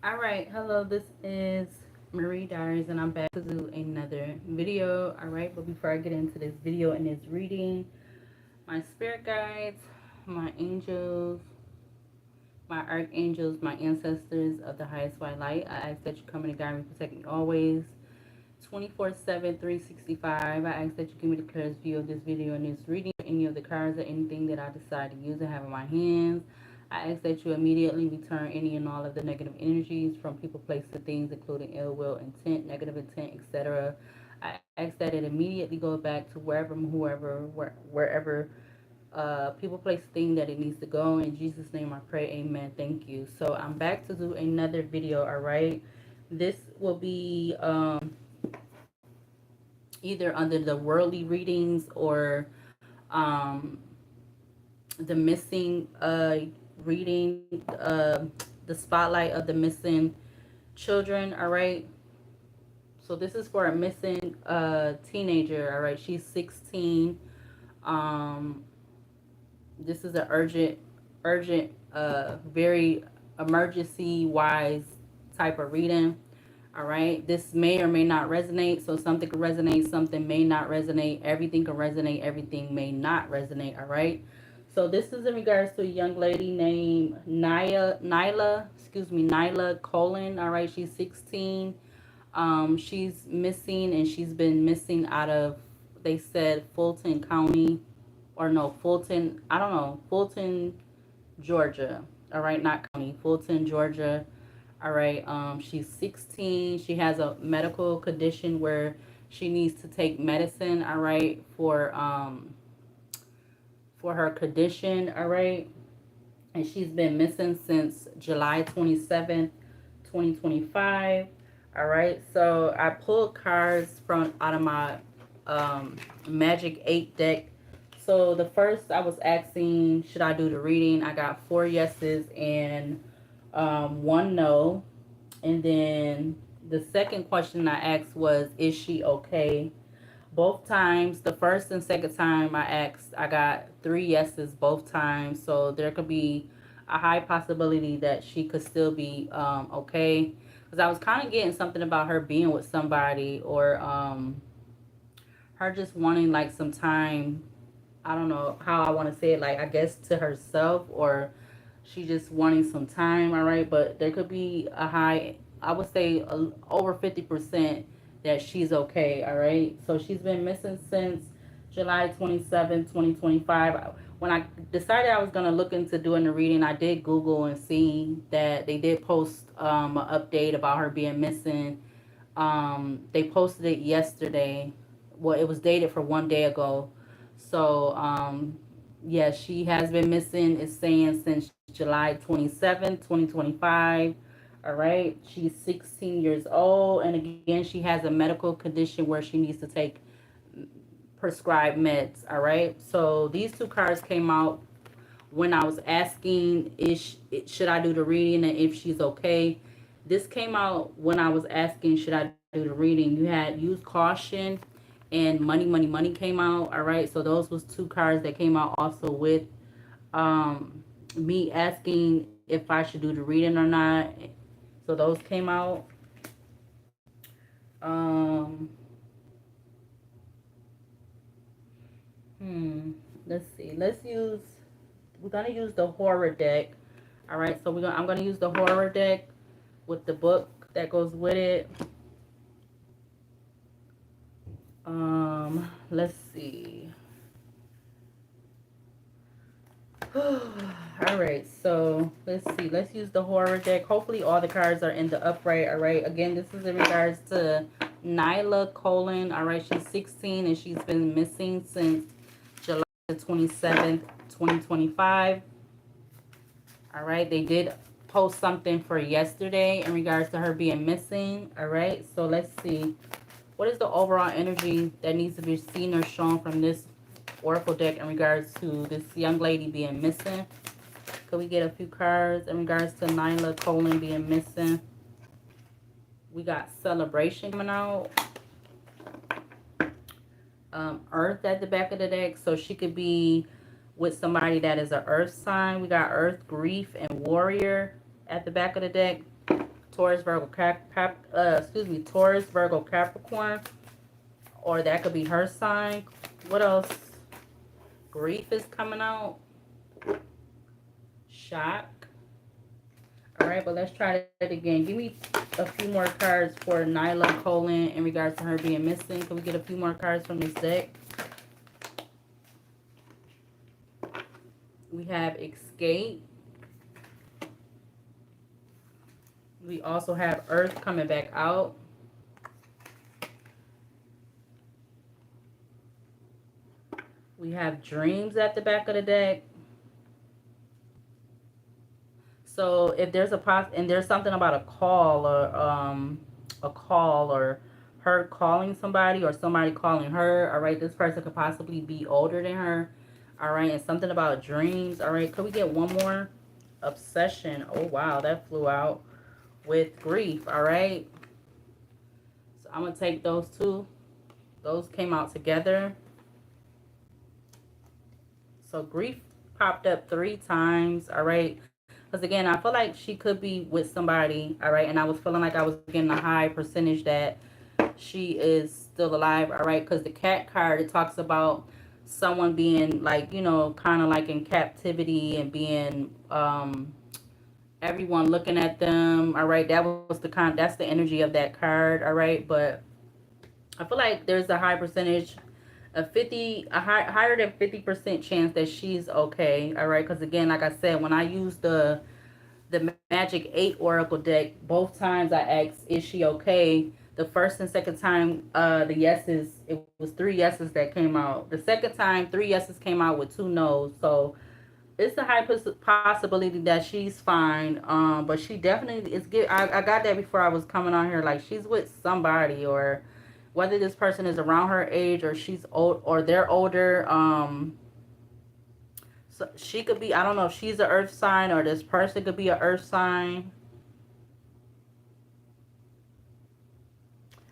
All right, hello, this is Marie Diaries, and I'm back to do another video. All right, but before I get into this video and this reading, my spirit guides, my angels, my archangels, my ancestors of the highest white light, I ask that you come and guide me, protect me always, 24/7, 365. I ask that you give me the clearest view of this video and this reading, any of the cards or anything that I decide to use and have in my hands. I ask that you immediately return any and all of the negative energies from people, places, things, including ill will, intent, negative intent, etc. I ask that it immediately go back to wherever people, place, thing that it needs to go. In Jesus' name I pray, amen. Thank you. So I'm back to do another video, all right? This will be either under the worldly readings or um, the missing reading, the spotlight of the missing children. All right. So this is for a missing teenager. All right. She's 16. Um, this is an urgent, very emergency wise type of reading. All right. This may or may not resonate. So something can resonate, something may not resonate. Everything can resonate, everything may not resonate. All right. So this is in regards to a young lady named Nyla Colin. All right. She's 16. She's missing, and she's been missing out of, they said, Fulton County, or no, Fulton, I don't know, Fulton, Georgia. All right, not county, Fulton, Georgia. All right. She's 16. She has a medical condition where she needs to take medicine. All right, for her condition. All right, and she's been missing since July 27th, 2025. All right, so I pulled cards from out of my Magic 8 deck. So the first, I was asking, should I do the reading? I got 4 yeses and 1 no. And then the second question I asked was, is she okay? Both times, the first and second time I asked, I got 3 yeses both times. So there could be a high possibility that she could still be okay. Because I was kind of getting something about her being with somebody, or her just wanting like some time. I don't know how I want to say it, like I guess to herself, or she just wanting some time. All right, but there could be a high, I would say over 50% that she's okay. All right, so she's been missing since July 27th, 2025. When I decided I was going to look into doing the reading, I did Google and see that they did post an update about her being missing. They posted it yesterday. Well, it was dated for 1 day ago. So yeah, she has been missing, it's saying, since July 27th, 2025. All right, she's 16 years old, and again, she has a medical condition where she needs to take prescribed meds. All right, so these two cards came out when I was asking, should I do the reading and if she's okay. This came out when I was asking, should I do the reading. You had use caution and money came out. All right, so those was two cards that came out also with me asking if I should do the reading or not. So those came out. um let's see, we're gonna use the horror deck. All right, so I'm gonna use the horror deck with the book that goes with it. Let's see. All right, so let's see. Let's use the horror deck. Hopefully, all the cards are in the upright. All right. Again, this is in regards to Nyla Colin. All right, she's 16 and she's been missing since July 27th, 2025. All right, they did post something for yesterday in regards to her being missing. All right, so let's see. What is the overall energy that needs to be seen or shown from this oracle deck in regards to this young lady being missing? Could we get a few cards in regards to Nyla Colin being missing? We got celebration coming out. Earth at the back of the deck. So she could be with somebody that is an earth sign. We got earth, grief, and warrior at the back of the deck. Taurus, Virgo, Taurus, Virgo, Capricorn, or that could be her sign. What else? Grief is coming out. Shock. All right, but let's try that again. Give me a few more cards for Nyla Colon in regards to her being missing. Can we get a few more cards from this deck? We have escape. We also have Earth coming back out. We have dreams at the back of the deck. So if there's and there's something about a call or her calling somebody or somebody calling her. All right, this person could possibly be older than her. All right, and something about dreams. All right, could we get one more? Obsession. Oh wow, that flew out. With grief. All right, so I'm gonna take those two. Those came out together. So grief popped up 3 times. All right. Because again, I feel like she could be with somebody. All right. And I was feeling like I was getting a high percentage that she is still alive. All right. Because the cat card, it talks about someone being like, you know, kind of like in captivity and being, everyone looking at them. All right. That's the energy of that card. All right. But I feel like there's a high percentage higher than 50% chance that she's okay. All right, because again, like I said, when I used the Magic 8 Oracle deck, both times I asked, is she okay? The first and second time, the yeses, it was 3 yeses that came out. The second time, 3 yeses came out with 2 nos. So it's a high possibility that she's fine. But she definitely is good. I got that before I was coming on here. Like she's with somebody, or whether this person is around her age or she's old or they're older. So she could be. I don't know if she's an earth sign or this person could be an earth sign.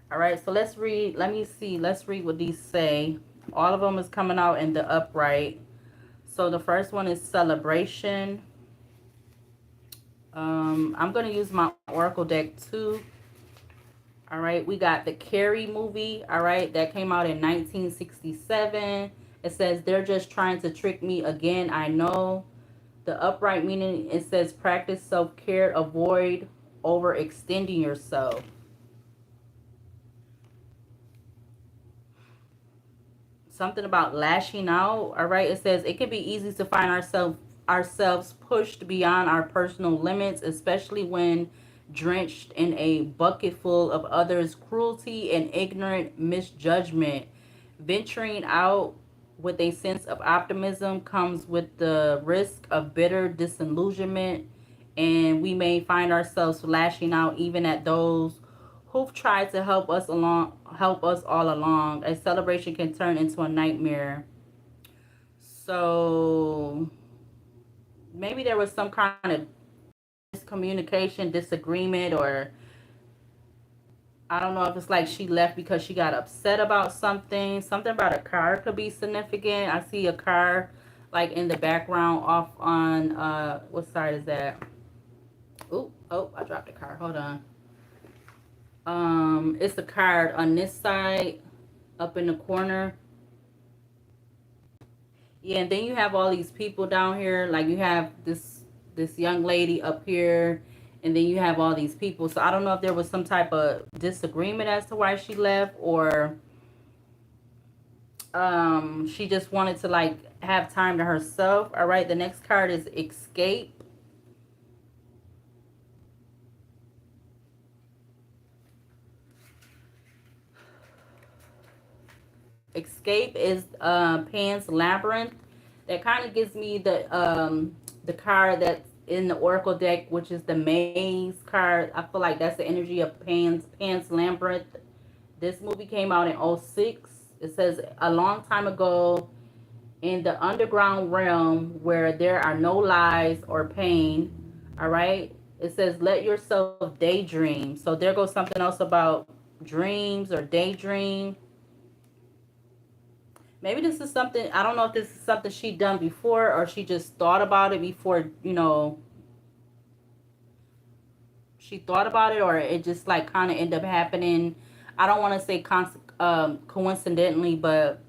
All right. So let's read. Let me see. Let's read what these say. All of them is coming out in the upright. So the first one is celebration. I'm going to use my Oracle deck too. All right, we got the Carrie movie. All right, that came out in 1967. It says, they're just trying to trick me again. I know. The upright meaning, it says, practice self-care, avoid overextending yourself. Something about lashing out. All right, it says it can be easy to find ourselves pushed beyond our personal limits, especially when drenched in a bucket full of others' cruelty and ignorant misjudgment. Venturing out with a sense of optimism comes with the risk of bitter disillusionment, and we may find ourselves lashing out even at those who've tried to help us all along. A celebration can turn into a nightmare. So maybe there was some kind of miscommunication, disagreement, or I don't know if it's like she left because she got upset about something. Something about a car could be significant. I see a car like in the background off on what side is that? Oh, I dropped the car. Hold on. It's a card on this side up in the corner. Yeah, and then you have all these people down here. Like you have this young lady up here, and then you have all these people. So I don't know if there was some type of disagreement as to why she left, or she just wanted to like have time to herself. All right, the next card is escape. Escape is Pan's Labyrinth. That kind of gives me the card that's in the Oracle deck, which is the Maze card. I feel like that's the energy of Pan's Labyrinth. This movie came out in '06. It says a long time ago in the underground realm where there are no lies or pain. All right. It says let yourself daydream. So there goes something else about dreams or daydream. Maybe this is something, I don't know if this is something she done before or she just thought about it before, you know, she thought about it, or it just like kind of ended up happening. I don't want to say coincidentally, but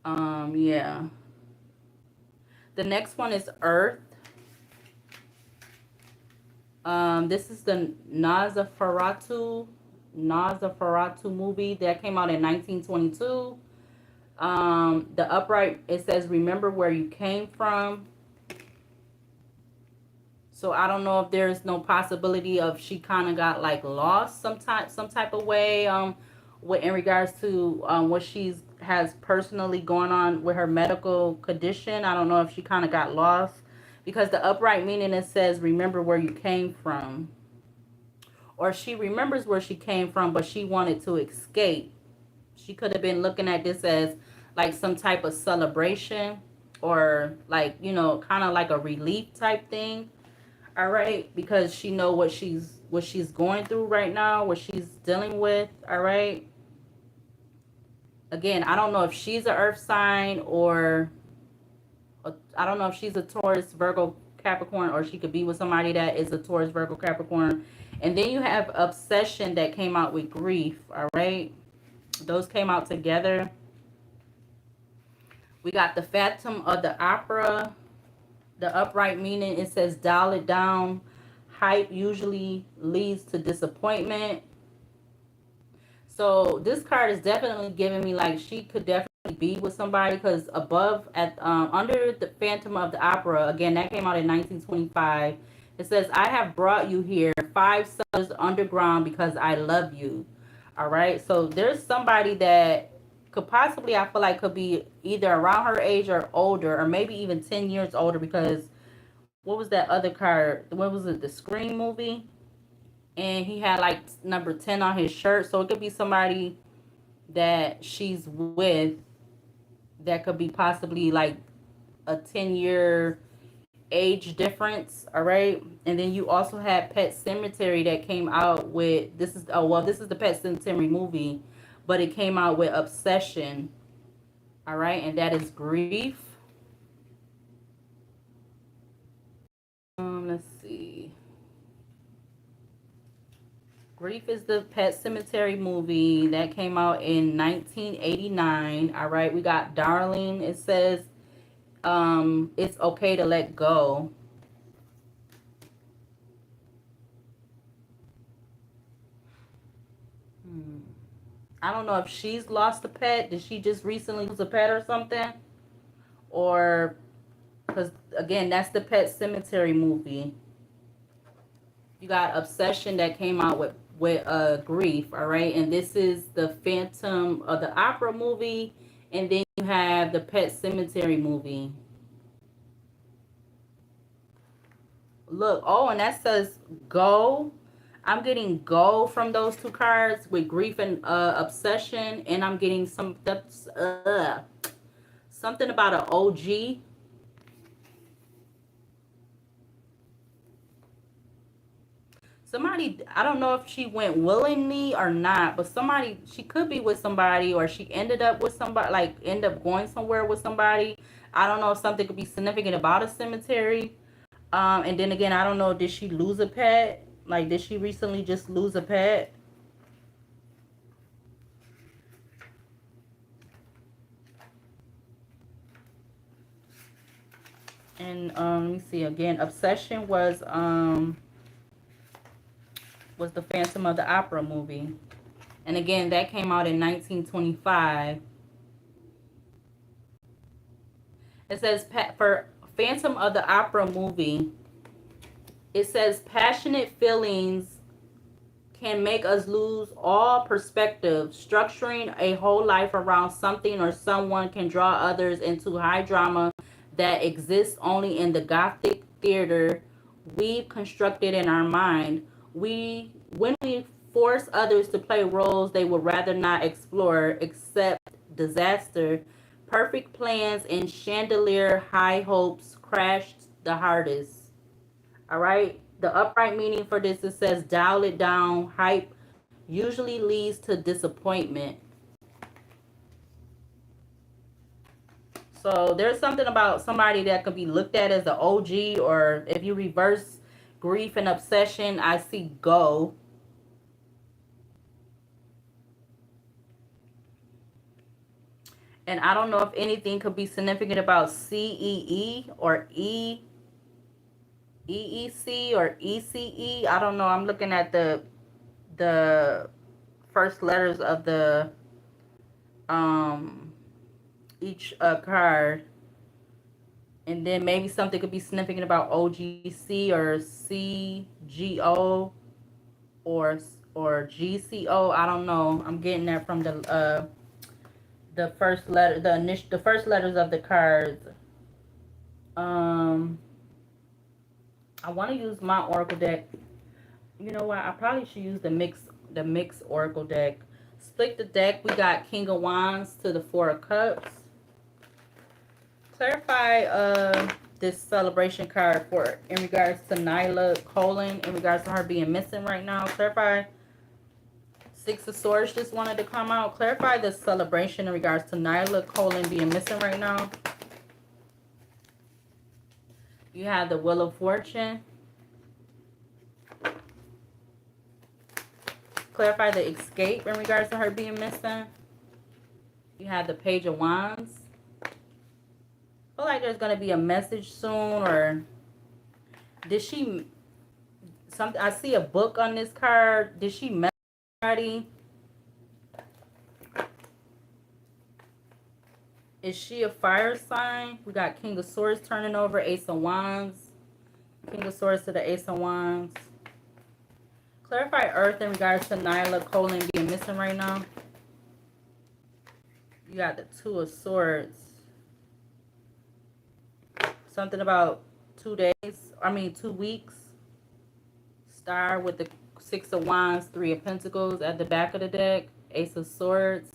yeah. The next one is Earth. This is the Nosferatu movie that came out in 1922. The upright, it says remember where you came from. So I don't know if there's no possibility of she kind of got like lost some type of way with in regards to what she's has personally going on with her medical condition. I don't know if she kind of got lost because the upright meaning, it says remember where you came from, or she remembers where she came from but she wanted to escape. She could have been looking at this as like some type of celebration, or like, you know, kind of like a relief type thing. All right, because she know what she's going through right now, what she's dealing with. All right, again, I don't know if she's an earth sign, or I don't know if she's a Taurus, Virgo, Capricorn, or she could be with somebody that is a Taurus, Virgo, Capricorn. And then you have obsession that came out with grief. All right, those came out together. We got the Phantom of the Opera. The upright meaning, it says dial it down. Hype usually leads to disappointment. So this card is definitely giving me like she could definitely be with somebody, because above at under the Phantom of the Opera, again, that came out in 1925. It says, I have brought you here 5 summers underground because I love you. All right, so there's somebody that could possibly, I feel like, could be either around her age or older, or maybe even 10 years older, because what was that other card? What was it? The Scream movie? And he had like number 10 on his shirt. So it could be somebody that she's with that could be possibly like a 10-year age difference. All right. And then you also had Pet Cemetery that came out with, this is, oh, well, this is the Pet Cemetery movie, but it came out with Obsession. All right. And that is grief. Let's see. Grief is the Pet Cemetery movie that came out in 1989. All right, we got Darling. It says it's okay to let go. I don't know if she's lost a pet. Did she just recently lose a pet or something? Or, because again, that's the Pet Cemetery movie. You got Obsession that came out with grief. All right, and this is the Phantom of the Opera movie, and then you have the Pet Cemetery movie. Look, oh, and that says go. I'm getting go from those two cards with grief and obsession, and I'm getting something about an OG. Somebody, I don't know if she went willingly or not, but somebody, she could be with somebody, or she ended up with somebody, like end up going somewhere with somebody. I don't know if something could be significant about a cemetery. And then again, I don't know, did she lose a pet? Like, did she recently just lose a pet? And let me see again. Obsession was the Phantom of the Opera movie. And again, that came out in 1925. It says for Phantom of the Opera movie, it says passionate feelings can make us lose all perspective. Structuring a whole life around something or someone can draw others into high drama that exists only in the Gothic theater we've constructed in our mind. When we force others to play roles they would rather not explore, except disaster, perfect plans and chandelier high hopes crashed the hardest. All right. The upright meaning for this, it says dial it down. Hype usually leads to disappointment. So there's something about somebody that could be looked at as an OG, or if you reverse grief and obsession. I see go. And I don't know if anything could be significant about CEE or EEC or ECE. I don't know. I'm looking at the first letters of the um each card, and then maybe something could be significant about OGC or CGO or GCO. I don't know. I'm getting that from the first letter, the first letters of the cards. Um, I want to use my Oracle deck. You know what? I probably should use the mix Oracle deck. Split the deck. We got King of Wands to the Four of Cups. Clarify this celebration card for in regards to Nyla Colon, in regards to her being missing right now. Clarify. Six of Swords just wanted to come out. Clarify the celebration in regards to Nyla Colon being missing right now. You have the Wheel of Fortune. Clarify the escape in regards to her being missing. You have the Page of Wands. I feel like there's going to be a message soon, or did she... I see a book on this card. Did she mess somebody? Is she a fire sign? We got King of Swords turning over, Ace of Wands. King of Swords to the Ace of Wands. Clarify Earth in regards to Nyla Colon being missing right now. You got the Two of Swords. Something about 2 days. 2 weeks. Star with the Six of Wands, Three of Pentacles at the back of the deck. Ace of Swords.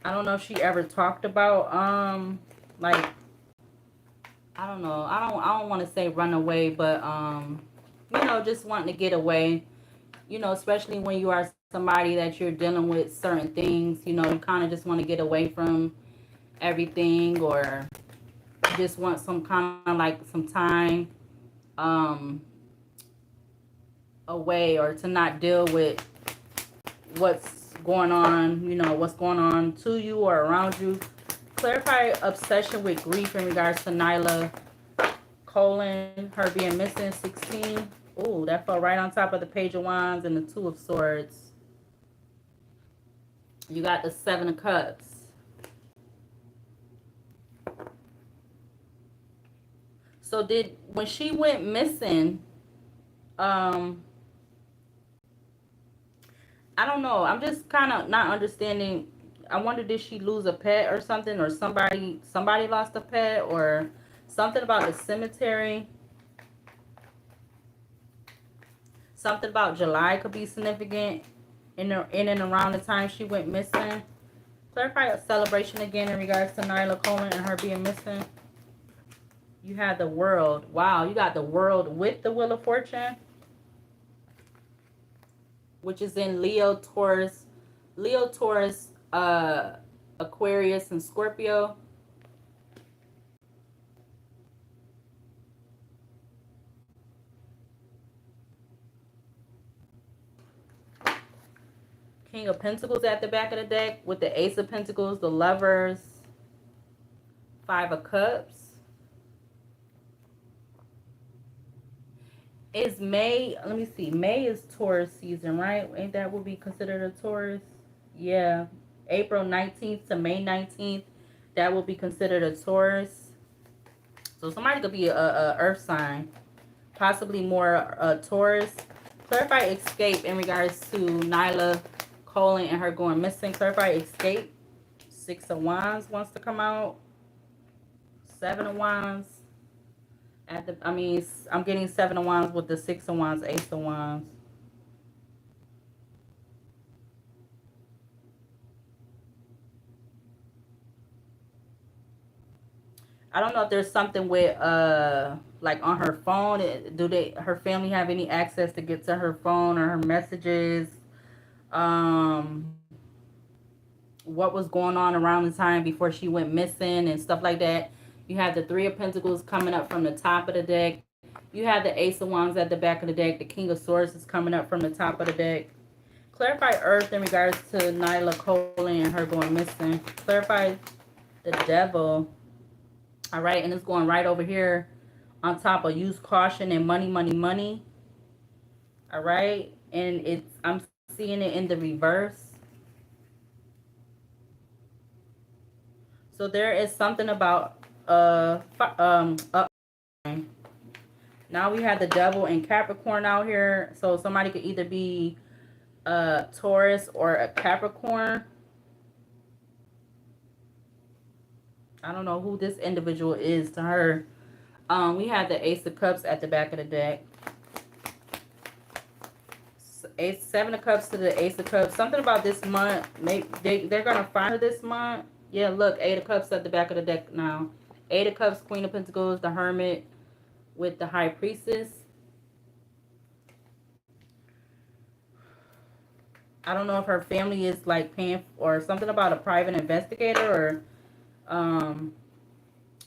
I don't know if she ever talked about like, I don't know. I don't want to say run away, but just wanting to get away. Especially when you are somebody that you're dealing with certain things, you kind of just want to get away from everything, or just want some kind of like some time away, or to not deal with what's going on, what's going on to you or around you. Clarify obsession with grief in regards to Nyla Colon, her being missing, 16. Ooh, that fell right on top of the Page of Wands and the Two of Swords. You got the Seven of Cups. So when she went missing, I don't know. I'm just kind of not understanding. I wonder, did she lose a pet or something, or somebody lost a pet, or something about the cemetery. Something about July could be significant in and around the time she went missing. Clarify a celebration again in regards to Nyla Colon and her being missing. You had the World. Wow, you got the World with the Wheel of Fortune, which is in Leo, Taurus, Aquarius, and Scorpio. King of Pentacles at the back of the deck with the Ace of Pentacles, the Lovers, Five of Cups. Is May, let me see, May is Taurus season, right? Ain't that would be considered a Taurus? Yeah. April 19th to May 19th, that will be considered a Taurus. So somebody could be a earth sign, possibly more Taurus. Clarify escape in regards to Nyla Colon and her going missing. Clarify escape. Six of Wands wants to come out. Seven of Wands. I'm getting Seven of Wands with the Six of Wands, Ace of Wands. I don't know if there's something with like on her phone. Her family have any access to get to her phone or her messages? what was going on around the time before she went missing and stuff like that. You have the Three of Pentacles coming up from the top of the deck. You have the Ace of Wands at the back of the deck. The King of Swords is coming up from the top of the deck. Clarify Earth in regards to Nyla Coley and her going missing. Clarify the Devil. All right, and it's going right over here on top of use caution and money, money, money. All right, and I'm seeing it in the reverse. So there is something about up. Now we have the Devil and Capricorn out here. So somebody could either be a Taurus or a Capricorn. I don't know who this individual is to her. We have the Ace of Cups at the back of the deck. Seven of Cups to the Ace of Cups. Something about this month. Maybe they're going to find her this month. Yeah, look, Eight of Cups at the back of the deck now. Eight of Cups, Queen of Pentacles, the Hermit with the High Priestess. I don't know if her family is like paying or something about a private investigator or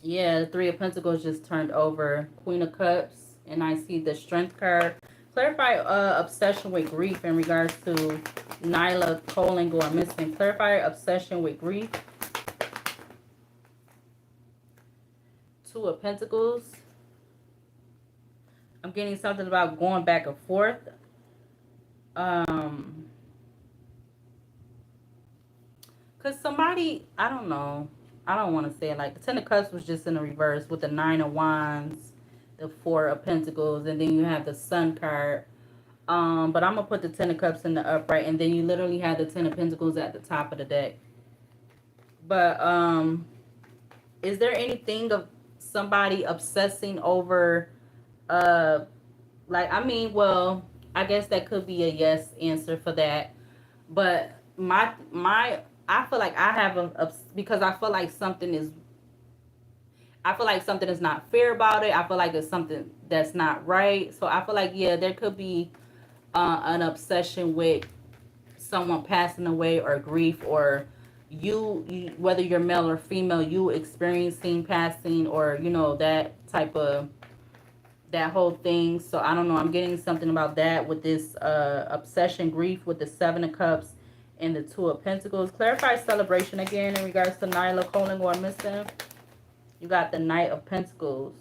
yeah, the Three of Pentacles just turned over. Queen of Cups, and I see the Strength card. Clarify obsession with grief in regards to Nyla Coley going missing. Clarify obsession with grief. Two of Pentacles. I'm getting something about going back and forth. Because somebody, I don't know. I don't want to say it like the Ten of Cups was just in the reverse with the Nine of Wands, the Four of Pentacles, and then you have the Sun card. But I'm going to put the Ten of Cups in the upright, and then you literally have the Ten of Pentacles at the top of the deck. But is there anything of somebody obsessing over, like, I mean, well, I guess that could be a yes answer for that. But I feel like I have because I feel like something is not fair about it. I feel like it's something that's not right. So I feel like, yeah, there could be an obsession with someone passing away or grief, or you, whether you're male or female, you experiencing passing, or that type of that whole thing. So I don't know. I'm getting something about that with this obsession, grief with the Seven of Cups and the Two of Pentacles. Clarify celebration again in regards to Nyla Coley going missing. You got the Knight of Pentacles.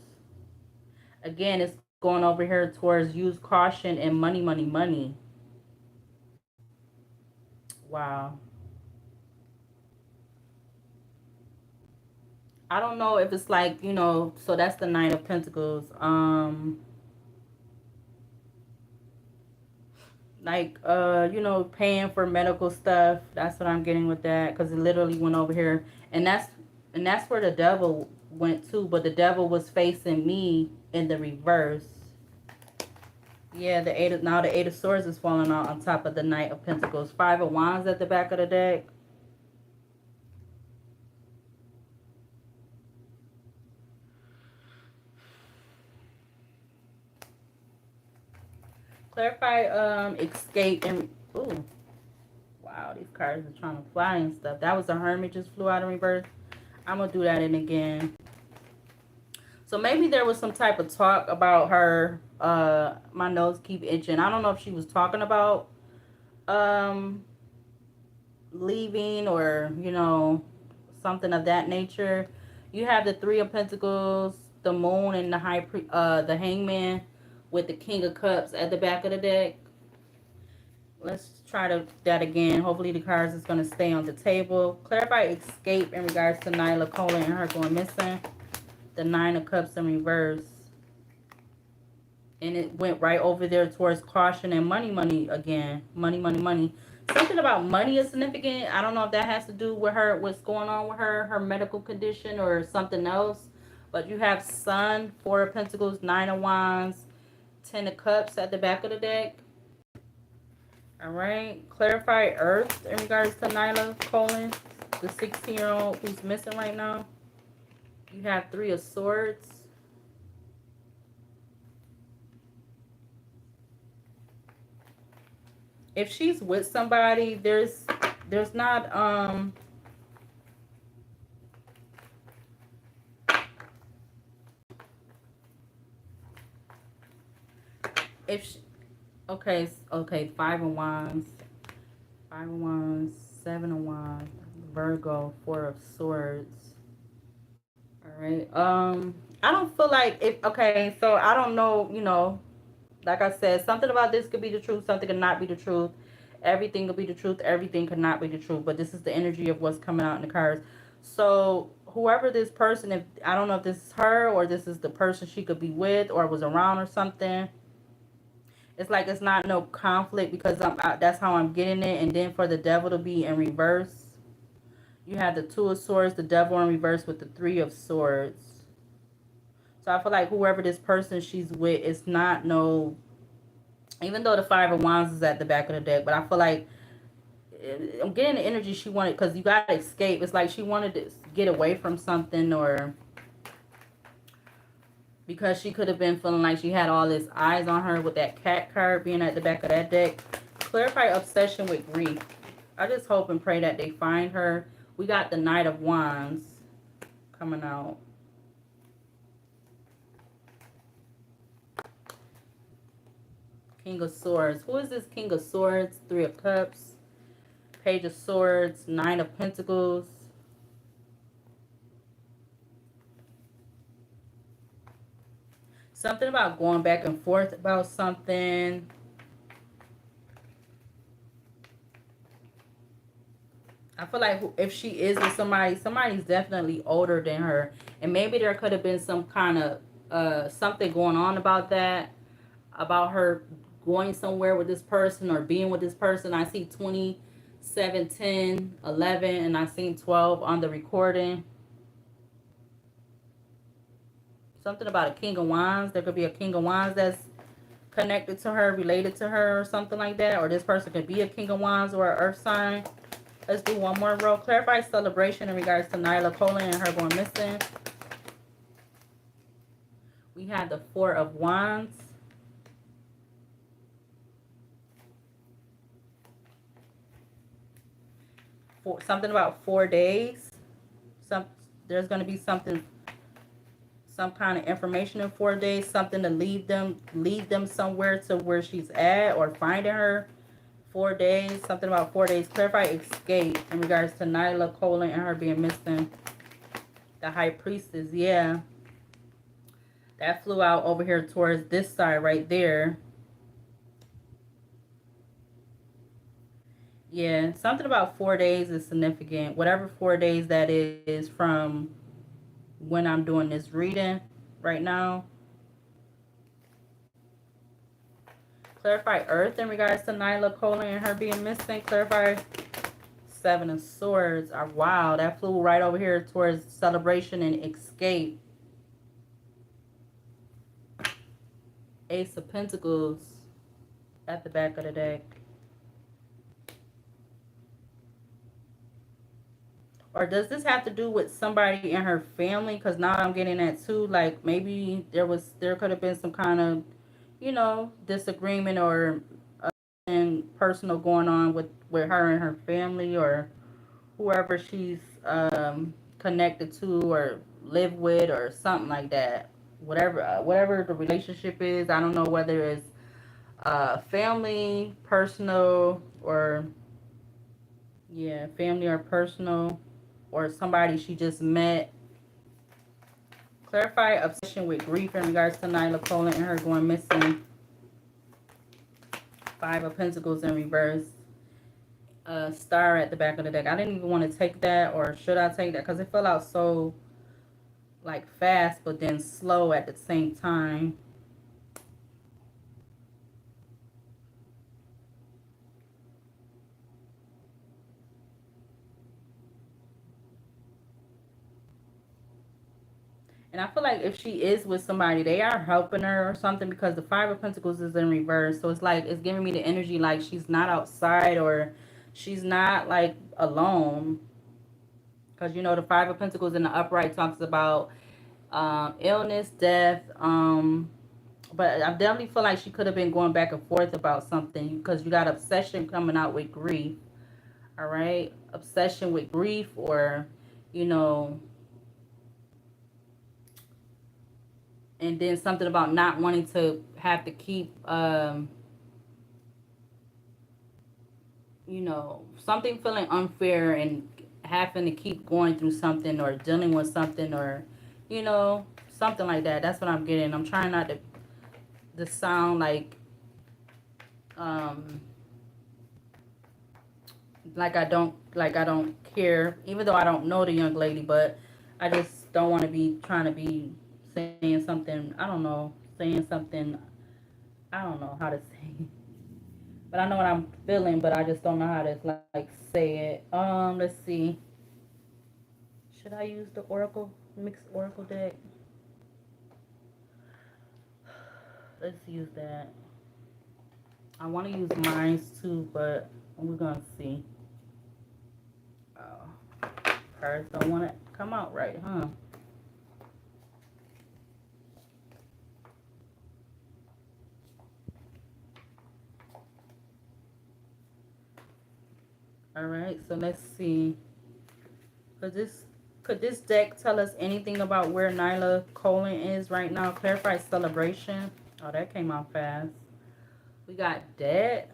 Again, it's going over here towards use caution and money, money, money. Wow. I don't know if it's like, so that's the Knight of Pentacles. Like, paying for medical stuff. That's what I'm getting with that, because it literally went over here. And that's where the Devil went to, but the Devil was facing me in the reverse. Yeah, now the Eight of Swords is falling out on top of the Knight of Pentacles. Five of Wands at the back of the deck. Clarify escape and ooh. Wow, these cards are trying to fly and stuff. That was the Hermit just flew out in reverse. I'm gonna do that in again. So maybe there was some type of talk about her. My nose keep itching. I don't know if she was talking about um leaving, or something of that nature. You have the Three of Pentacles, the Moon, and the Hangman with the King of Cups at the back of the deck. Let's try that again. Hopefully the cards is going to stay on the table. Clarify escape in regards to Nyla Coley and her going missing. The Nine of Cups in reverse. And it went right over there towards caution and money, money again. Money, money, money. Something about money is significant. I don't know if that has to do with her, what's going on with her medical condition, or something else. But you have Sun, Four of Pentacles, Nine of Wands, Ten of Cups at the back of the deck. All right. Clarify Earth in regards to Nyla Coley, the 16-year-old who's missing right now. You have Three of Swords. If she's with somebody, there's not if she, okay, okay, Five of Wands, Five of Wands, Seven of Wands, Virgo, Four of Swords. All right. I don't feel like if okay, so I don't know, like I said, something about this could be the truth, something could not be the truth. Everything could be the truth, everything could not be the truth. But this is the energy of what's coming out in the cards. So whoever this person, if I don't know if this is her or this is the person she could be with or was around or something. It's like it's not no conflict because that's how I'm getting it. And then for the devil to be in reverse, you have the Two of Swords, the devil in reverse with the Three of Swords. So I feel like whoever this person she's with, it's not no. Even though the Five of Wands is at the back of the deck, but I feel like I'm getting the energy she wanted because you got to escape. It's like she wanted to get away from something, or because she could have been feeling like she had all this eyes on her with that cat card being at the back of that deck. Clarify obsession with grief. I just hope and pray that they find her. We got the Knight of Wands coming out. King of Swords. Who is this King of Swords? Three of Cups. Page of Swords. Nine of Pentacles. Something about going back and forth about something. I feel like if she is with somebody, somebody's definitely older than her. And maybe there could have been some kind of something going on about that. About her going somewhere with this person or being with this person. I see 20, 7, 10, 11, and I seen 12 on the recording. Something about a King of Wands. There could be a King of Wands that's connected to her, related to her, or something like that. Or this person could be a King of Wands or an Earth sign. Let's do one more row. Clarify celebration in regards to Nyla Colin and her going missing. We have the Four of Wands. Something about 4 days. There's going to be something, some kind of information in 4 days. Something to lead them somewhere to where she's at or finding her. 4 days. Something about 4 days. Clarify escape in regards to Nyla Colin and her being missing. The High Priestess. Yeah. That flew out over here towards this side right there. Yeah, something about 4 days is significant. Whatever 4 days that is from when I'm doing this reading right now. Clarify Earth in regards to Nyla Colin and her being missing. Clarify Seven of Swords. Wow, that flew right over here towards celebration and escape. Ace of Pentacles at the back of the deck. Or does this have to do with somebody in her family? Because now I'm getting that too. Like maybe there could have been some kind of, disagreement or personal going on with her and her family or whoever she's connected to or live with or something like that. Whatever the relationship is, I don't know whether it's family, personal, or yeah, family or personal, or somebody she just met. Clarify obsession with grief in regards to Nyla Colin and her going missing. Five of Pentacles in reverse. Star at the back of the deck. I didn't even want to take that, or should I take that? Because it fell out so like fast, but then slow at the same time. And I feel like if she is with somebody, they are helping her or something because the Five of Pentacles is in reverse. So it's like, it's giving me the energy like she's not outside or she's not like alone. Because, the Five of Pentacles in the upright talks about illness, death. But I definitely feel like she could have been going back and forth about something because you got obsession coming out with grief. All right. Obsession with grief or, And then something about not wanting to have to keep, you know, something feeling unfair and having to keep going through something or dealing with something or, you know, something like that. That's what I'm getting. I'm trying not to sound um, like I don't care, even though I don't know the young lady, but I just don't want to be trying to be saying something. I don't know, saying something. I don't know how to say it, but I know what I'm feeling, but I just don't know how to like say it. Let's see. Should I use the Oracle mixed Oracle deck? Let's use that. I want to use mine too, but we're gonna see. Oh, cards don't want to come out right, huh? All right, so let's see. Could this could this deck tell us anything about where Nyla Colon is right now? Clarify celebration. Oh, that came out fast. We got dead.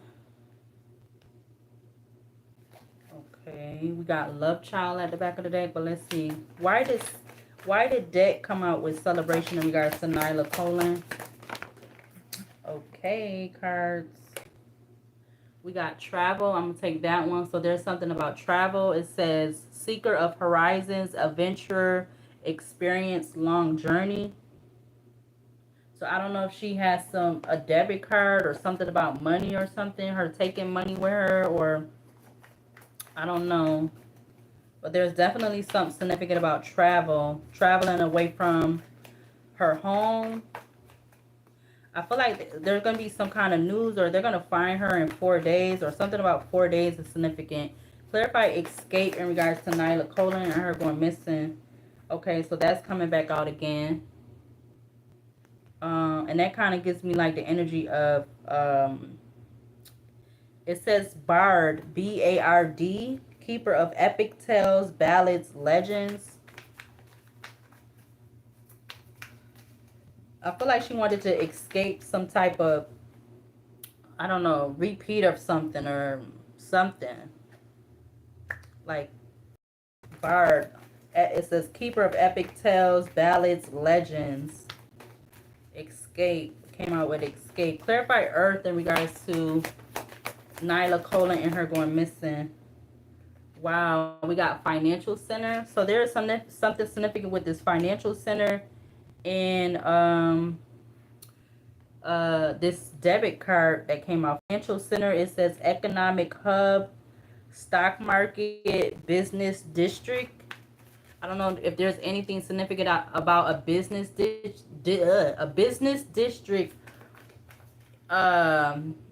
Okay, we got love child at the back of the deck, but let's see. Why did deck come out with celebration in regards to Nyla Colon? Okay, cards. We got travel. I'm going to take that one. So there's something about travel. It says seeker of horizons, adventurer, experience, long journey. So I don't know if she has a debit card or something about money or something. Her taking money with her, or I don't know. But there's definitely something significant about travel. Traveling away from her home. I feel like there's going to be some kind of news, or they're going to find her in 4 days, or something about 4 days is significant. Clarify escape in regards to Nyla Colon and her going missing. Okay, so that's coming back out again. And that kind of gives me like the energy of, it says Bard, B-A-R-D, keeper of epic tales, ballads, legends. I feel like she wanted to escape some type of, I don't know, repeat of something or something. Like Bard. It says keeper of epic tales, ballads, legends. Escape. Came out with escape. Clarify earth in regards to Nyla Colon and her going missing. Wow, we got financial center. So there's something significant with this financial center in this debit card that came out. Financial center, it says economic hub, stock market, business district. I don't know if there's anything significant about a business district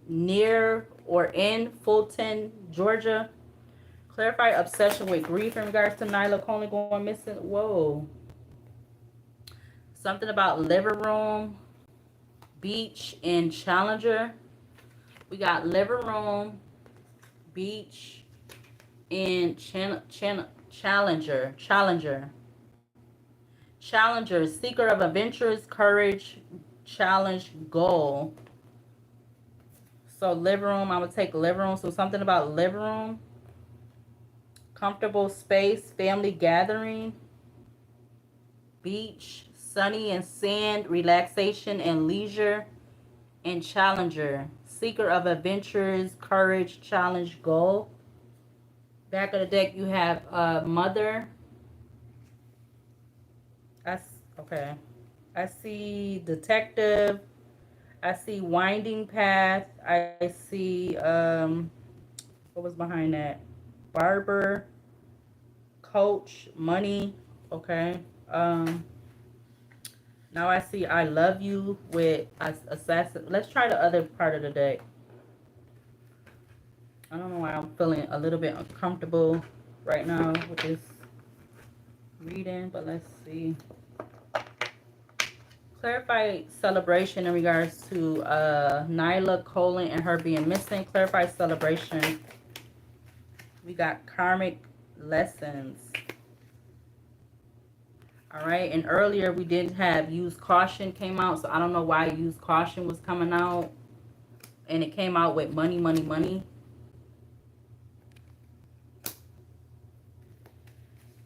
near or in Fulton, Georgia. Clarify obsession with grief in regards to Nyla Colon going missing. Whoa. Something about living room, beach, and Challenger. We got living room, beach, and Challenger. Challenger, seeker of adventures, courage, challenge, goal. So living room, I would take living room. So something about living room. Comfortable space, family gathering, beach, sunny and sand, relaxation and leisure, and challenger, seeker of adventures, courage, challenge, goal. Back of the deck, you have mother. Okay. I see detective. I see winding path. I see what was behind that? Barber, coach, money. Okay. Now I see I love you with assassin. Let's try the other part of the deck. I don't know why I'm feeling a little bit uncomfortable right now with this reading, but let's see. Clarify celebration in regards to Nyla Colon and her being missing. Clarify celebration. We got karmic lessons. All right. And earlier we didn't have use caution came out. So I don't know why use caution was coming out. And it came out with money, money, money.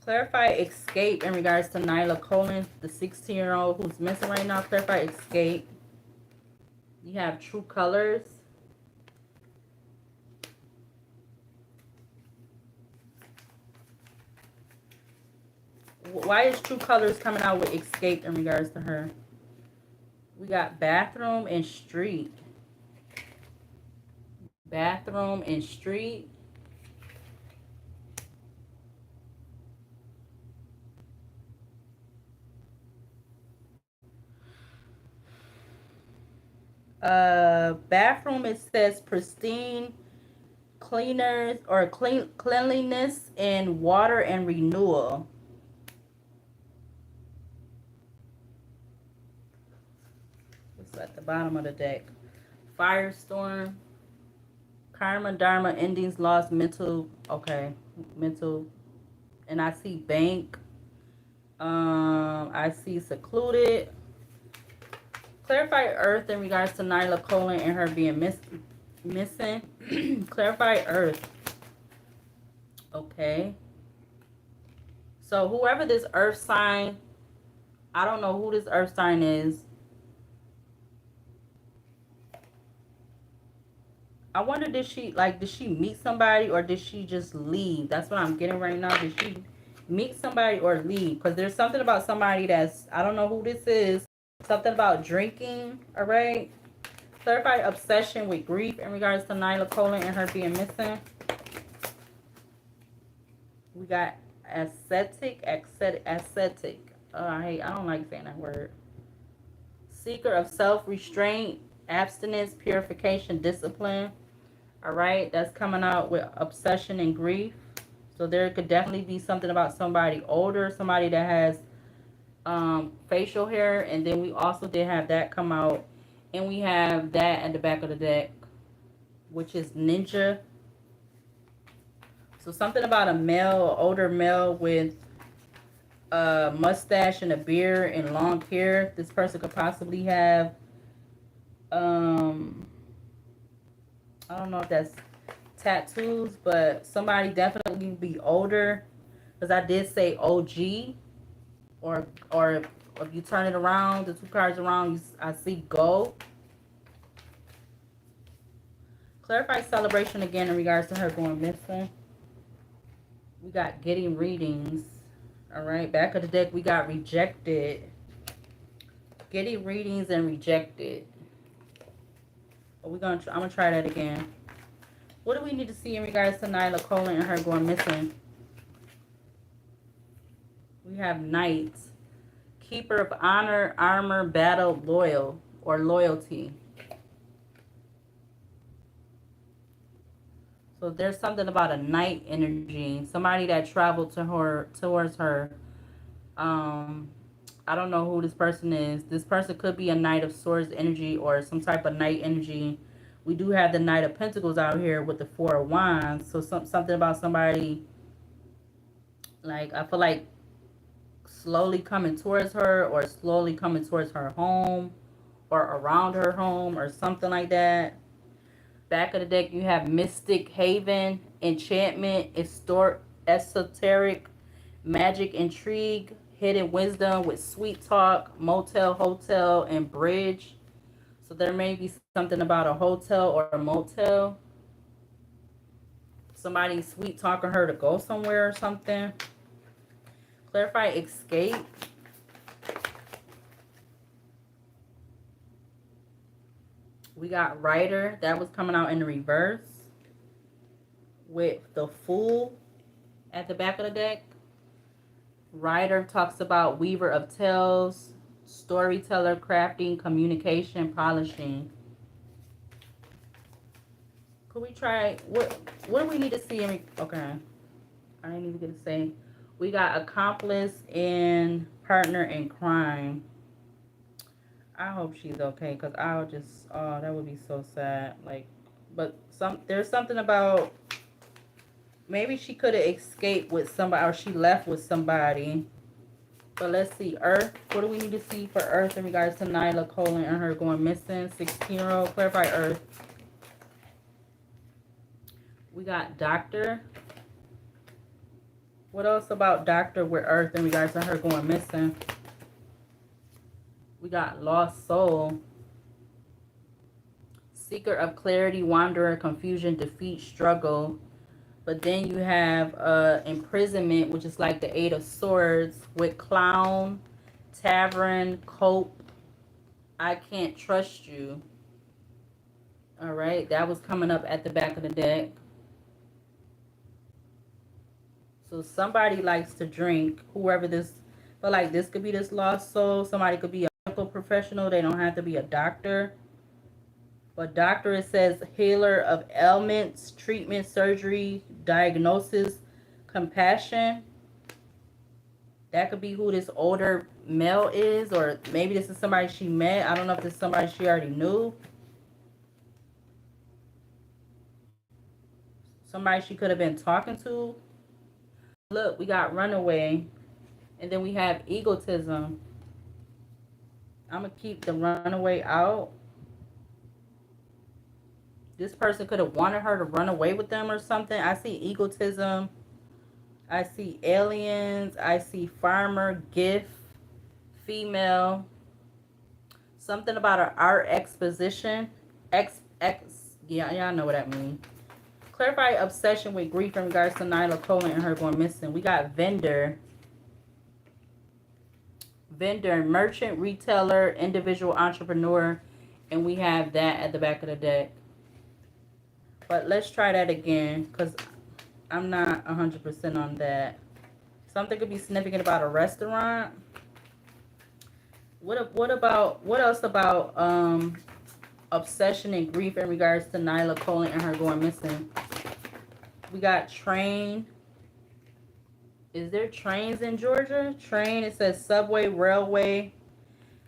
Clarify escape in regards to Nyla Colin, the 16-year-old who's missing right now. Clarify escape. You have true colors. Why is true colors coming out with escape in regards to her? We got bathroom and street. Bathroom and street. Bathroom, it says pristine, cleaners or cleanliness and water and renewal. It's at the bottom of the deck. Firestorm, karma, dharma, endings, lost, mental. Okay, mental. And I see bank. I see secluded. Clarify earth in regards to Nyla Colin and her being missing. Clarify earth. Okay. So whoever this earth sign, I don't know who this earth sign is. I wonder, did she meet somebody or did she just leave? That's what I'm getting right now. Did she meet somebody or leave? Because there's something about somebody that's, I don't know who this is. Something about drinking, all right? Clarify obsession with grief in regards to Nyla Colin and her being missing. We got ascetic. I don't like saying that word. Seeker of self-restraint, abstinence, purification, discipline. All right, that's coming out with obsession and grief. So there could definitely be something about somebody older, somebody that has facial hair. And then we also did have that come out. And we have that at the back of the deck, which is ninja. So something about a male, older male with a mustache and a beard and long hair. This person could possibly have, I don't know if that's tattoos, but somebody definitely be older. Because I did say OG, or if you turn it around, the two cards around, I see gold. Clarify celebration again in regards to her going missing. We got getting readings. All right, back of the deck, we got rejected. Getting readings and rejected. I'm gonna try that again. What do we need to see in regards to Nyla Colin and her going missing? We have knight. Keeper of honor, armor, battle, loyal, or loyalty. So there's something about a knight energy. Somebody that traveled towards her. I don't know who this person is. This person could be a Knight of Swords energy or some type of knight energy. We do have the Knight of Pentacles out here with the Four of Wands. So something about somebody, like, I feel like slowly coming towards her or slowly coming towards her home or around her home or something like that. Back of the deck, you have Mystic Haven, Enchantment, Esoteric, Magic, Intrigue, Hidden Wisdom with Sweet Talk, Motel, Hotel, and Bridge. So there may be something about a hotel or a motel. Somebody sweet talking her to go somewhere or something. Clarify escape. We got Rider. That was coming out in the reverse. With the Fool at the back of the deck. Rider talks about Weaver of Tales, storyteller, crafting, communication, polishing. Could we try, what do we need to see? Okay, I didn't even get to say. We got accomplice and partner in crime. I hope she's okay, because I'll just, oh, that would be so sad. Like, but there's something about, maybe she could have escaped with somebody, or she left with somebody. But let's see, Earth. What do we need to see for Earth in regards to Nyla Colin and her going missing? 16-year-old. Clarify Earth. We got Doctor. What else about Doctor with Earth in regards to her going missing? We got Lost Soul. Seeker of clarity, wanderer, confusion, defeat, struggle. But then you have imprisonment, which is like the Eight of Swords, with clown, tavern, cope, I can't trust you. All right, that was coming up at the back of the deck. So somebody likes to drink, whoever this, but like this could be this lost soul. Somebody could be a medical professional. They don't have to be a doctor. But doctor, it says healer of ailments, treatment, surgery, diagnosis, compassion. That could be who this older male is, or maybe this is somebody she met. I don't know if this is somebody she already knew. Somebody she could have been talking to. Look, we got runaway. And then we have egotism. I'm going to keep the runaway out. This person could have wanted her to run away with them or something. I see egotism. I see aliens. I see farmer, gift, female. Something about an art exposition. Yeah, y'all know what that means. Clarify obsession with grief in regards to Nyla Colin and her going missing. We got vendor. Vendor, merchant, retailer, individual entrepreneur. And we have that at the back of the deck. But let's try that again, because I'm not 100% on that. Something could be significant about a restaurant. What else about obsession and grief in regards to Nyla Colin and her going missing? We got train. Is there trains in Georgia? Train, it says subway, railway.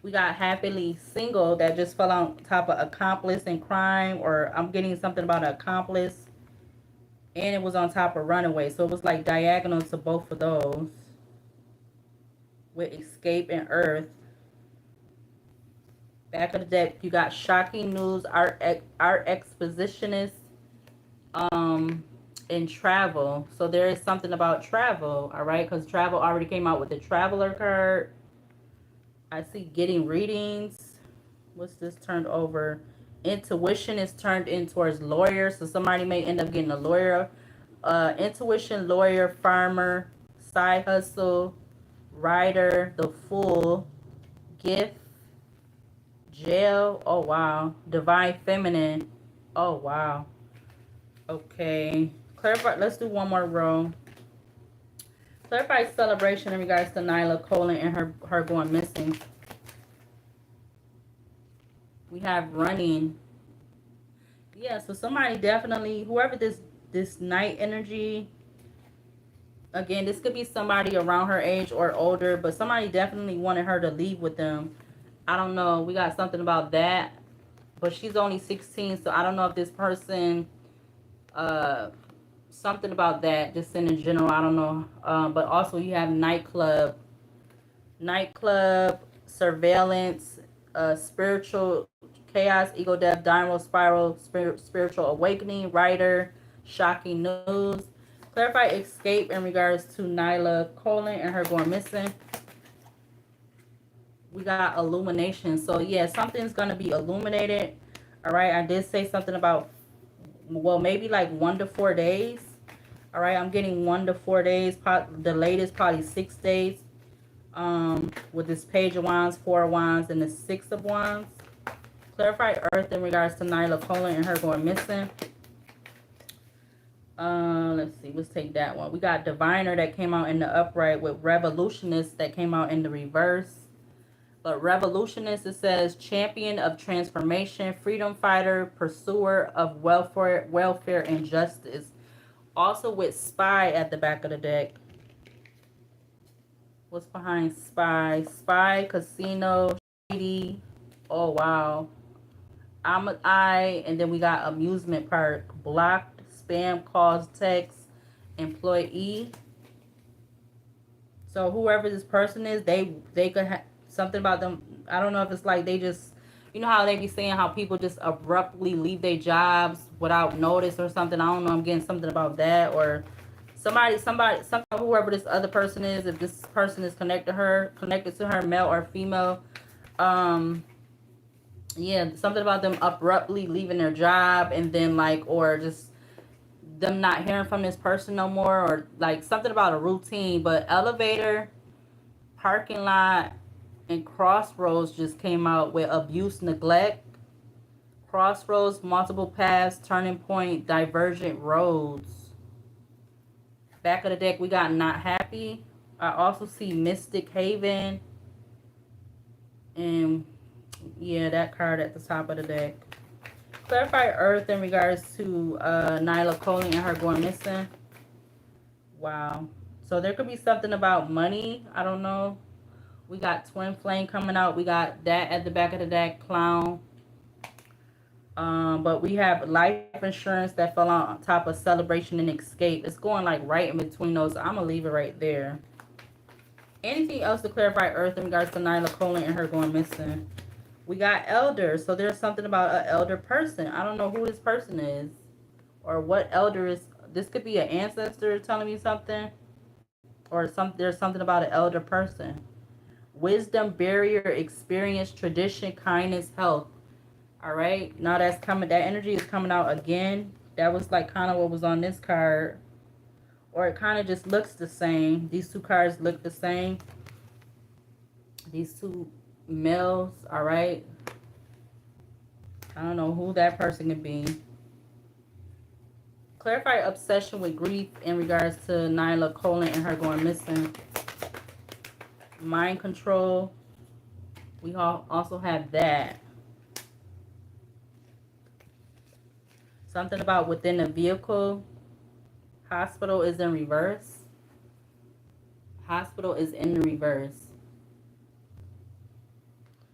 We got happily single that just fell on top of accomplice in crime, or I'm getting something about an accomplice. And it was on top of runaway. So it was like diagonal to both of those. With escape and earth. Back of the deck, you got shocking news, art expositionist, and travel. So there is something about travel, all right? Because travel already came out with the traveler card. I see getting readings. What's this turned over? Intuition is turned in towards lawyer. So somebody may end up getting a lawyer. Intuition, lawyer, farmer, side hustle, writer, the fool, gift, jail. Oh, wow. Divine feminine. Oh, wow. Okay. Clarify. Let's do one more row. Clarify celebration in regards to Nyla Colin and her going missing. We have running. Yeah, so somebody definitely, whoever this night energy, again, this could be somebody around her age or older, but somebody definitely wanted her to leave with them. I don't know. We got something about that, but she's only 16, so I don't know if this person, something about that, just in general, I don't know. But also you have nightclub, surveillance, spiritual chaos, ego death, downward spiral, spiritual awakening, writer, shocking news. Clarify escape in regards to Nyla Colin and her going missing. We got illumination. So yeah, something's gonna be illuminated. All right, I did say something about, well, maybe like 1 to 4 days. All right, I'm getting 1 to 4 days. The latest probably 6 days. With this Page of Wands, 4 of Wands, and the 6 of Wands. Clarify earth in regards to Nyla Colin and her going missing. Let's see. Let's take that one. We got diviner that came out in the upright, with revolutionist that came out in the reverse. But revolutionist, it says champion of transformation, freedom fighter, pursuer of welfare and justice. Also with spy at the back of the deck. What's behind spy? Spy, casino, shady. Oh, wow. And then we got amusement park, blocked, spam calls, text, employee. So whoever this person is, they could have something about them. I don't know if it's like they just, you know how they be saying how people just abruptly leave their jobs without notice or something. I don't know. I'm getting something about that, or whoever this other person is. If this person is connected to her, male or female. Um, yeah, something about them abruptly leaving their job and then like, or just them not hearing from this person no more, or like something about a routine. But elevator, parking lot, and crossroads just came out with abuse, neglect, crossroads, multiple paths, turning point, divergent roads. Back of the deck, we got not happy. I also see Mystic Haven, and yeah, that card at the top of the deck. Clarify Earth in regards to Nyla Coley and her going missing. Wow. So there could be something about money. I don't know. We got Twin Flame coming out. We got that at the back of the deck, Clown. But we have life insurance that fell on top of celebration and escape. It's going like right in between those. So I'm going to leave it right there. Anything else to clarify Earth in regards to Nyla Coley and her going missing? We got elder. So there's something about an elder person. I don't know who this person is or what elder is. This could be an ancestor telling me something, or there's something about an elder person. Wisdom, barrier, experience, tradition, kindness, health. All right. Now that's coming. That energy is coming out again. That was like kind of what was on this card. Or it kind of just looks the same. These two cards look the same. These two males. All right. I don't know who that person could be. Clarify obsession with grief in regards to Nyla Coley and her going missing. Mind control. We also have that. Something about within a vehicle. Hospital is in reverse. Hospital is in the reverse.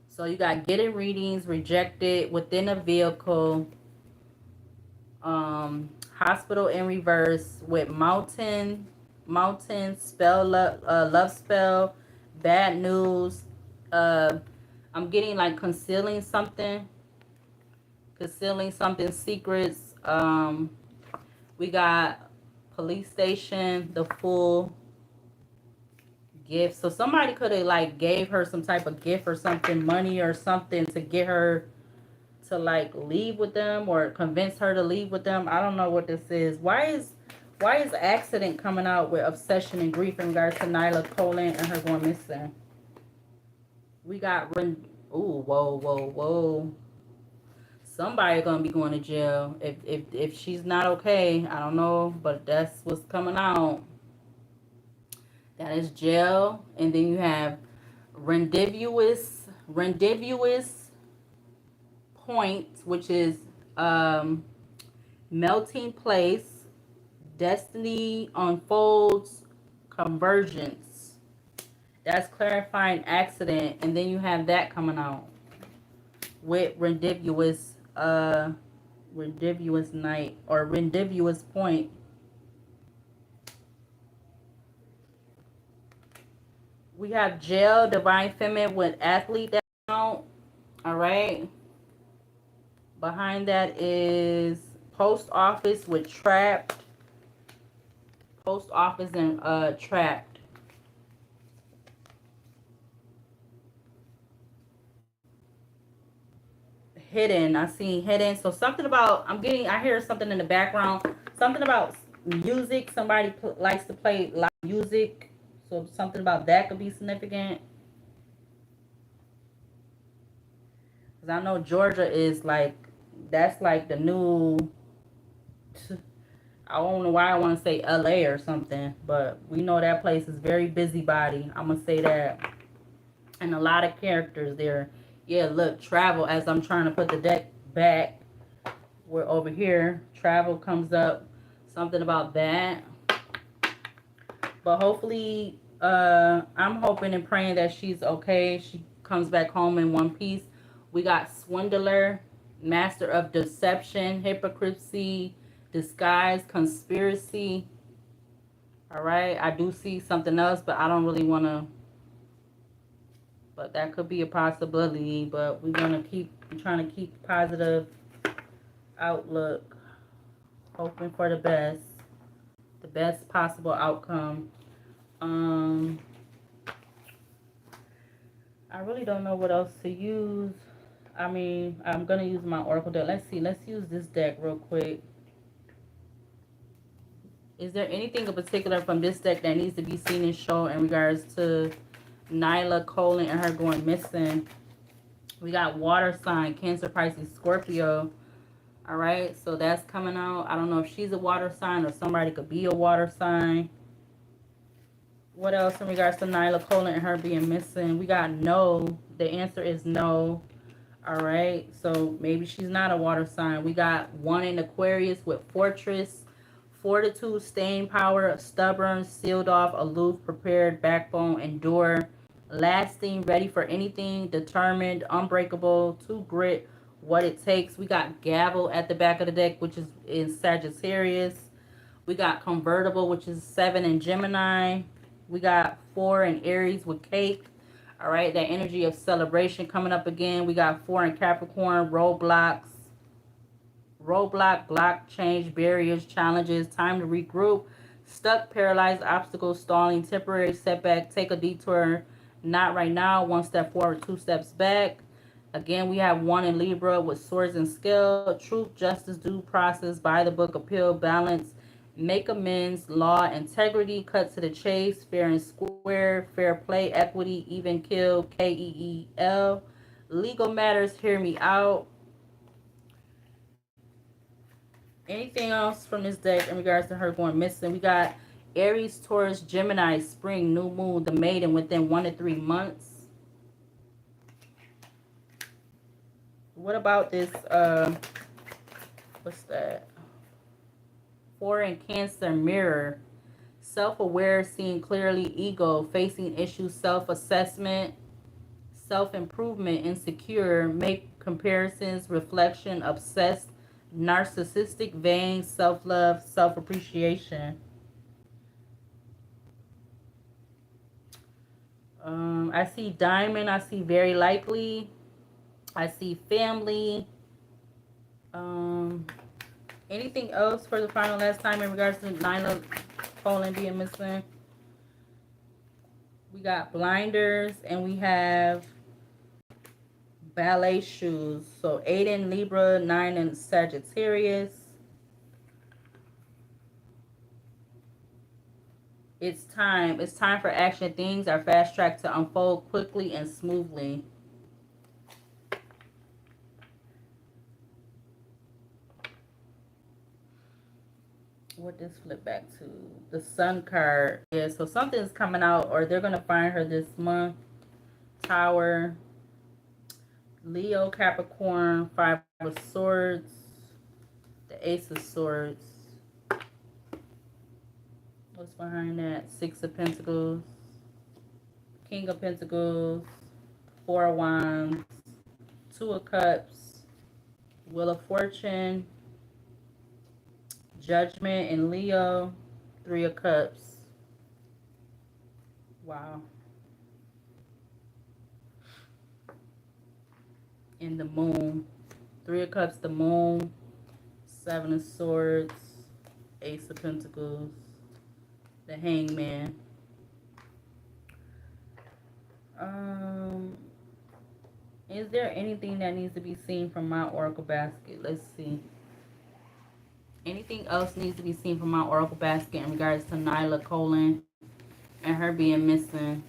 So you got getting readings, rejected, within a vehicle. Hospital in reverse with mountain, spell, love spell, bad news. I'm getting like concealing something, secrets. We got police station, the full gift. So somebody could have like gave her some type of gift or something, money or something to get her to like leave with them or convince her to leave with them. I don't know what this is. Why is accident coming out with obsession and grief in regards to Nyla Coley and her going missing? We got whoa. Somebody gonna be going to jail if she's not okay. I don't know, but that's what's coming out. That is jail. And then you have rendivious point, which is melting place, destiny unfolds, convergence. That's clarifying accident. And then you have that coming out with rendivious night or rendivious point. We have jail, divine feminine with athlete down. All right. Behind that is post office with trapped. Post office and trapped. Hidden. I see hidden. So something about, I hear something in the background. Something about music. Somebody likes to play live music. So something about that could be significant. Because I know Georgia is like, that's like the new, I don't know why I want to say LA or something, but we know that place is very busybody. I'm going to say that. And a lot of characters there. Yeah, look, travel, as I'm trying to put the deck back. We're over here. Travel comes up. Something about that. But hopefully, I'm hoping and praying that she's okay. She comes back home in one piece. We got swindler, master of deception, hypocrisy, disguise, conspiracy. All right. I do see something else, but I don't really want to. But that could be a possibility. But we're going to keep trying to keep positive outlook, hoping for the best possible outcome. Um, I really don't know what else to use. I mean, I'm gonna use my Oracle deck. Let's see. Let's use this deck real quick. Is there anything in particular from this deck that needs to be seen and shown in regards to Nyla Colon and her going missing? We got water sign, Cancer, Pisces, Scorpio. All right, so that's coming out. I don't know if she's a water sign or somebody could be a water sign. What else in regards to Nyla Colon and her being missing? We got no. The answer is no. All right, so maybe she's not a water sign. We got one in Aquarius with Fortress, Fortitude, Staying Power, Stubborn, Sealed Off, Aloof, Prepared, Backbone, Endure, Lasting, Ready for Anything, Determined, Unbreakable, To Grit, What It Takes. We got Gavel at the back of the deck, which is in Sagittarius. We got Convertible, which is 7 in Gemini. We got 4 in Aries with Cake. All right, that energy of celebration coming up again. We got 4 in Capricorn, roadblocks, block, change, barriers, challenges, time to regroup, stuck, paralyzed, obstacles, stalling, temporary setback, take a detour, not right now, 1 step forward, 2 steps back. Again, we have 1 in Libra with swords and scale, truth, justice, due process, by the book, appeal, balance, make amends, law, integrity, cut to the chase, fair and square, fair play, equity, even kill, KEEL, legal matters, hear me out. Anything else from this deck in regards to her going missing? We got Aries, Taurus, Gemini, Spring, New Moon, the Maiden within 1 to 3 months. What about this? What's that? 4 in Cancer, Mirror, self-aware, seeing clearly, ego, facing issues, self-assessment, self-improvement, insecure, make comparisons, reflection, obsessed, narcissistic, vain, self-love, self-appreciation. I see diamond. I see very likely. I see family. Anything else for the final last time in regards to Nyla Colon being missing? We got blinders and we have ballet shoes. So 8 in Libra, 9 in Sagittarius. It's time. It's time for action. Things are fast tracked to unfold quickly and smoothly. What this flip back to? The Sun card. Yeah, so something's coming out or they're going to find her this month. Tower. Leo, Capricorn, 5 of Swords. The Ace of Swords. What's behind that? 6 of Pentacles. King of Pentacles. 4 of Wands. 2 of Cups. Wheel of Fortune. Judgment in Leo. 3 of Cups. Wow. In the Moon. 3 of Cups, the Moon. 7 of Swords. Ace of Pentacles. The Hangman. Is there anything that needs to be seen from my Oracle basket? Let's see. Anything else needs to be seen from my Oracle basket in regards to Nyla Colon and her being missing?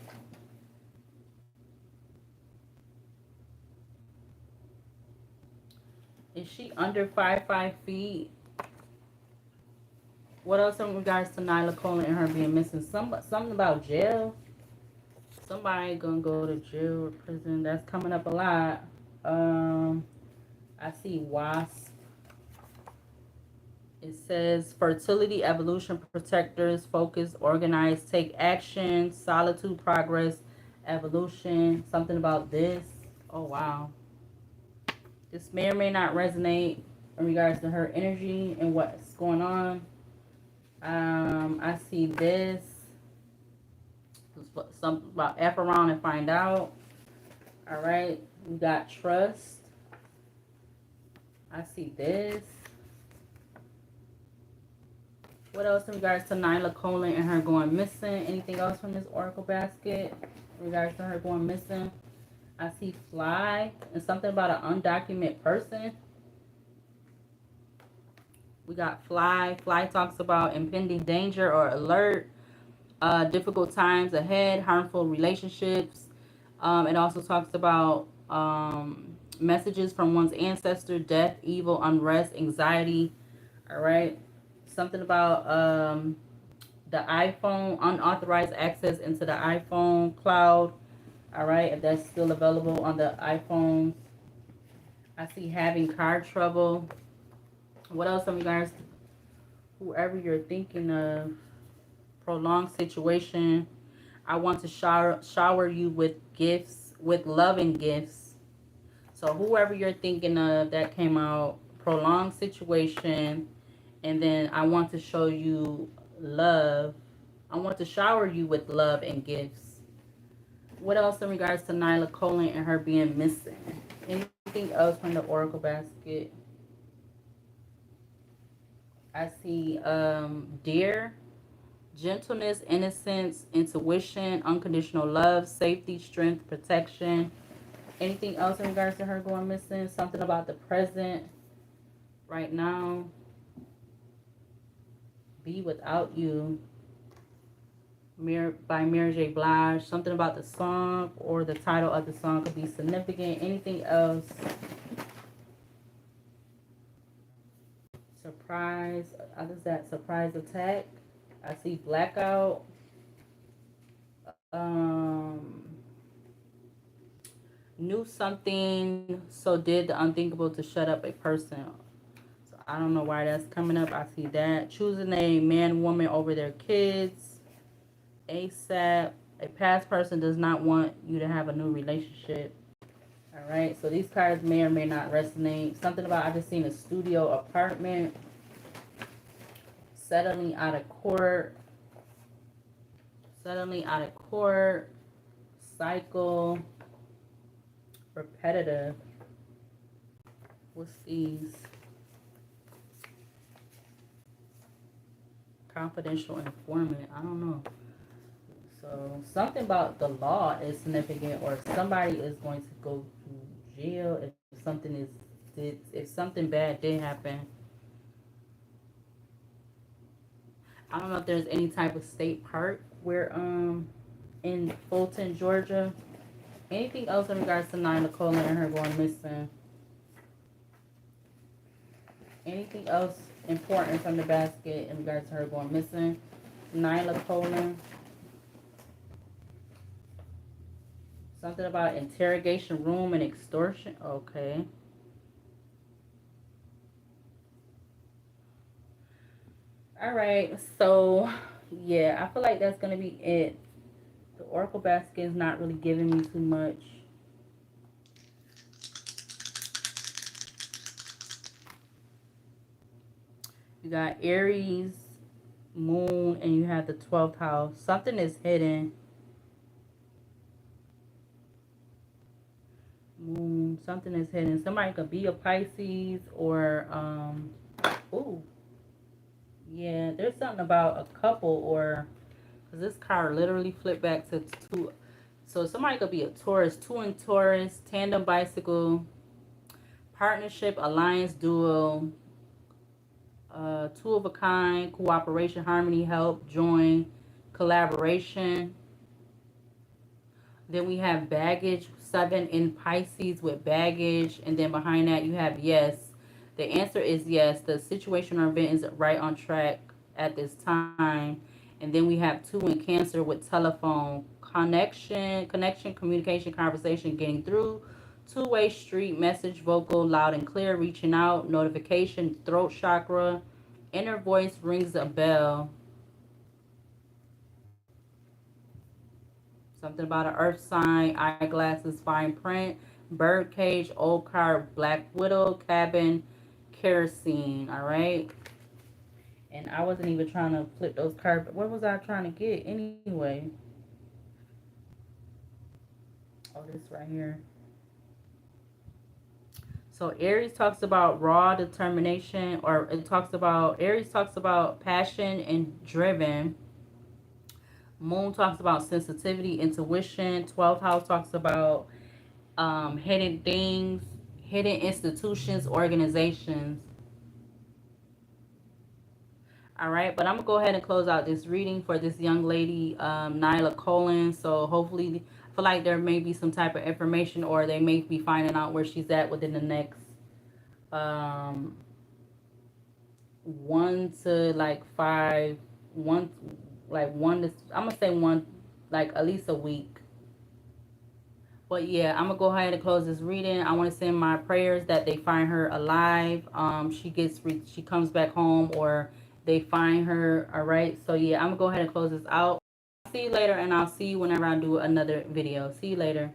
Is she under 5 feet? What else in regards to Nyla Colon and her being missing? Something about jail. Somebody gonna go to jail or prison. That's coming up a lot. I see wasp. It says fertility, evolution, protectors, focus, organize, take action, solitude, progress, evolution. Something about this. Oh wow. This may or may not resonate in regards to her energy and what's going on. I see this. Something about F around and find out. All right. We got trust. I see this. What else in regards to Nyla Colin and her going missing? Anything else from this Oracle basket in regards to her going missing? I see fly and something about an undocumented person. We got fly. Fly talks about impending danger or alert, difficult times ahead, harmful relationships. It also talks about messages from one's ancestor, death, evil, unrest, anxiety. All right. Something about the iPhone, unauthorized access into the iPhone cloud. All right. If that's still available on the iPhones. I see having car trouble. What else in regards to whoever you're thinking of? Prolonged situation. I want to shower you with gifts, with love and gifts. So whoever you're thinking of, that came out. Prolonged situation. And then I want to show you love. I want to shower you with love and gifts. What else in regards to Nyla Colin and her being missing? Anything else from the Oracle basket? I see dear, gentleness, innocence, intuition, unconditional love, safety, strength, protection. Anything else in regards to her going missing? Something about the present right now. Be without you. By Mary J. Blige. Something about the song or the title of the song could be significant. Anything else? Surprise. Others that surprise attack. I see blackout. Knew something, so did the unthinkable to shut up a person. So I don't know why that's coming up. I see that. Choosing a man, woman over their kids. ASAP. A past person does not want you to have a new relationship. All right. So these cards may or may not resonate. Something about I just seen a studio apartment. Settling out of court. Settling out of court. Cycle. Repetitive. What's these? Confidential informant. I don't know. So something about the law is significant, or somebody is going to go to jail if something if something bad did happen. I don't know if there's any type of state park where in Fulton, Georgia. Anything else in regards to Nyla Colin and her going missing? Anything else important from the basket in regards to her going missing? Nyla Colin. Something about interrogation room and extortion. Okay. All right. So, yeah, I feel like that's going to be it. The Oracle basket is not really giving me too much. You got Aries, Moon, and you have the 12th house. Something is hidden. Moon, something is hidden. Somebody could be a Pisces or, ooh, yeah, there's something about a couple or, because this card literally flipped back to two. So somebody could be a Taurus, two in Taurus, tandem bicycle, partnership, alliance, duo, two of a kind, cooperation, harmony, help, join, collaboration. Then we have baggage, 7 in Pisces with baggage. And then behind that you have yes. The answer is yes. The situation or event is right on track at this time. And then we have 2 in Cancer with telephone, connection, communication, conversation, getting through. Two-way street, message, vocal, loud and clear, reaching out, notification, throat chakra, inner voice rings a bell. Something about an earth sign, eyeglasses, fine print, bird cage, old car, black widow, cabin, kerosene. All right. And I wasn't even trying to flip those cards. What was I trying to get anyway? Oh, this right here. So Aries talks about raw determination, or it talks about, Aries talks about passion and driven. Moon talks about sensitivity, intuition. 12th house talks about hidden things, hidden institutions, organizations. All right, but I'm gonna go ahead and close out this reading for this young lady, Nyla Colin. So hopefully, I feel like there may be some type of information, or they may be finding out where she's at within the next um, 1 to like 5, one like one to, I'm gonna say one, like at least a week. But yeah, I'm gonna go ahead and close this reading. I want to send my prayers that they find her alive. She comes back home, or they find her. All right. So yeah, I'm gonna go ahead and close this out. See you later, and I'll see you whenever I do another video. See you later.